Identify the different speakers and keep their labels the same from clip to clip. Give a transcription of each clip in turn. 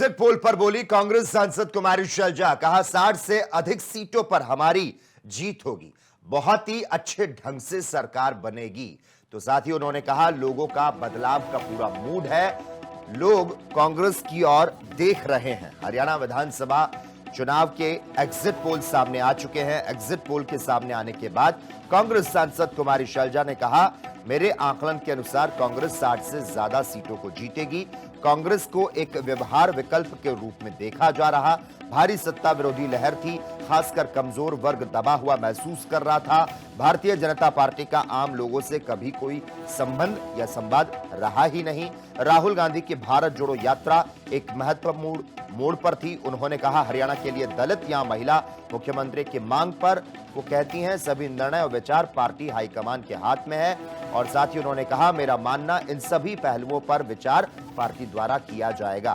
Speaker 1: Exit poll पर बोली कांग्रेस सांसद कुमारी शैलजा, कहा 60 से अधिक सीटों पर हमारी जीत होगी, बहुत ही अच्छे ढंग से सरकार बनेगी। तो साथ ही उन्होंने कहा लोगों का बदलाव का पूरा मूड है, लोग कांग्रेस की ओर देख रहे हैं। हरियाणा विधानसभा चुनाव के एग्जिट पोल सामने आ चुके हैं। एग्जिट पोल के सामने आने के बाद कांग्रेस सांसद कुमारी शैलजा ने कहा, मेरे आकलन के अनुसार कांग्रेस 60 से ज्यादा सीटों को जीतेगी। कांग्रेस को एक व्यवहार विकल्प के रूप में देखा जा रहा। भारी सत्ता विरोधी लहर थी, खासकर कमजोर वर्ग दबा हुआ महसूस कर रहा था। भारतीय जनता पार्टी का आम लोगों से कभी कोई संबंध या संवाद रहा ही नहीं। राहुल गांधी की भारत जोड़ो यात्रा एक महत्वपूर्ण मोड़ पर थी। उन्होंने कहा हरियाणा के लिए दलित या महिला मुख्यमंत्री की मांग पर वो कहती हैं सभी निर्णय और विचार पार्टी हाईकमान के हाथ में है। और साथ ही उन्होंने कहा मेरा मानना इन सभी पहलुओं पर विचार पार्टी द्वारा किया जाएगा।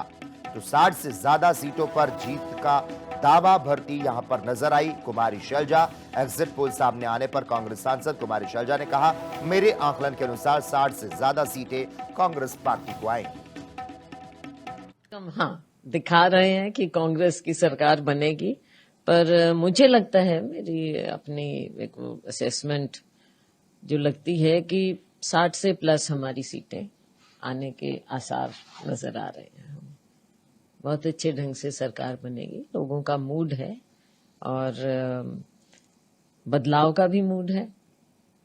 Speaker 1: तो 60 से ज्यादा सीटों पर जीत का दावा भरती यहां पर नजर आई कुमारी शैलजा। एग्जिट पोल सामने आने पर कांग्रेस सांसद कुमारी शैलजा ने कहा, मेरे आकलन के अनुसार 60 से ज्यादा सीटें कांग्रेस पार्टी को आएंगी।
Speaker 2: हाँ, दिखा रहे हैं कि कांग्रेस की सरकार बनेगी, पर मुझे लगता है, मेरी अपनी एक असेसमेंट जो लगती है कि 60 से प्लस हमारी सीटें आने के आसार नजर आ रहे हैं। बहुत अच्छे ढंग से सरकार बनेगी, लोगों का मूड है और बदलाव का भी मूड है।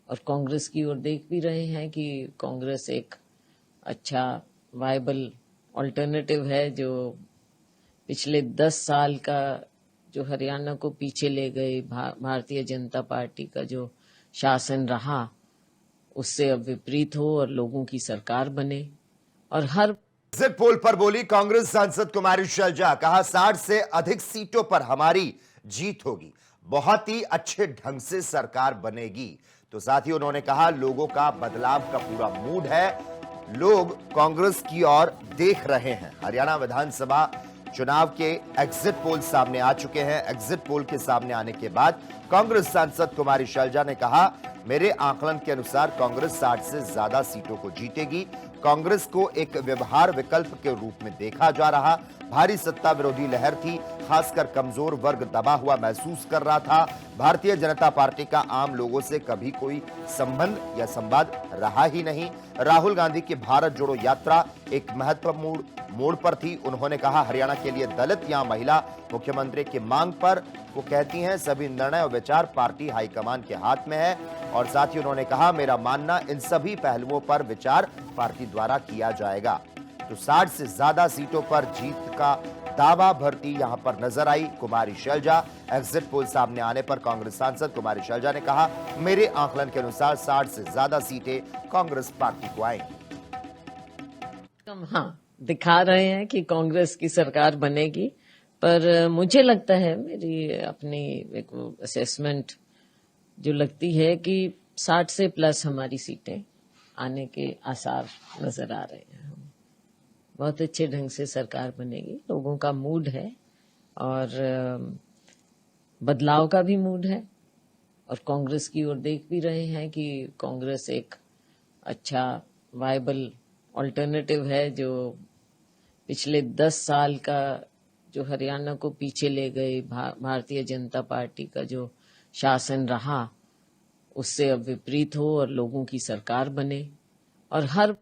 Speaker 2: और कांग्रेस की ओर देख भी रहे हैं कि कांग्रेस एक अच्छा वायबल ऑल्टरनेटिव है, जो पिछले 10 साल का जो हरियाणा को पीछे ले गई भारतीय जनता पार्टी का जो शासन रहा, उससे अब विपरीत हो और लोगों की सरकार बने। और हर
Speaker 1: एग्जिट पोल पर बोली कांग्रेस सांसद कुमारी शैलजा, कहा 60 से अधिक सीटों पर हमारी जीत होगी, बहुत ही अच्छे ढंग से सरकार बनेगी। तो साथ ही उन्होंने कहा लोगों का बदलाव का पूरा मूड है, लोग कांग्रेस की ओर देख रहे हैं। हरियाणा विधानसभा चुनाव के एग्जिट पोल सामने आ चुके हैं। एग्जिट पोल के सामने आने के बाद कांग्रेस सांसद कुमारी शैलजा ने कहा, मेरे आकलन के अनुसार कांग्रेस 60 से ज्यादा सीटों को जीतेगी। कांग्रेस को एक व्यवहार विकल्प के रूप में देखा जा रहा। भारी सत्ता विरोधी लहर थी, खासकर कमजोर वर्ग दबा हुआ महसूस कर रहा था। भारतीय जनता पार्टी का आम लोगों से कभी कोई संबंध या संवाद रहा ही नहीं। राहुल गांधी की भारत जोड़ो यात्रा एक महत्वपूर्ण मोड़ पर थी। उन्होंने कहा हरियाणा के लिए दलित या महिला मुख्यमंत्री की मांग पर वो कहती हैं सभी निर्णय और विचार पार्टी हाईकमान के हाथ में है। और साथ ही उन्होंने कहा मेरा मानना इन सभी पहलुओं पर विचार पार्टी द्वारा किया जाएगा। तो 60 से ज्यादा सीटों पर जीत का दावा भरती यहां पर नजर आई कुमारी शैलजा। एग्जिट पोल सामने आने पर कांग्रेस सांसद कुमारी शैलजा ने कहा, मेरे आकलन के अनुसार 60 से ज्यादा सीटें कांग्रेस पार्टी को आएंगी।
Speaker 2: हाँ, दिखा रहे हैं कि कांग्रेस की सरकार बनेगी, पर मुझे लगता है, मेरी अपनी एक असेसमेंट जो लगती है कि 60 से प्लस हमारी सीटें आने के आसार नजर आ रहे हैं। बहुत अच्छे ढंग से सरकार बनेगी, लोगों का मूड है और बदलाव का भी मूड है। और कांग्रेस की ओर देख भी रहे हैं कि कांग्रेस एक अच्छा वायबल ऑल्टरनेटिव है, जो पिछले 10 साल का जो हरियाणा को पीछे ले गई भारतीय जनता पार्टी का जो शासन रहा, उससे अब विपरीत हो और लोगों की सरकार बने। और हर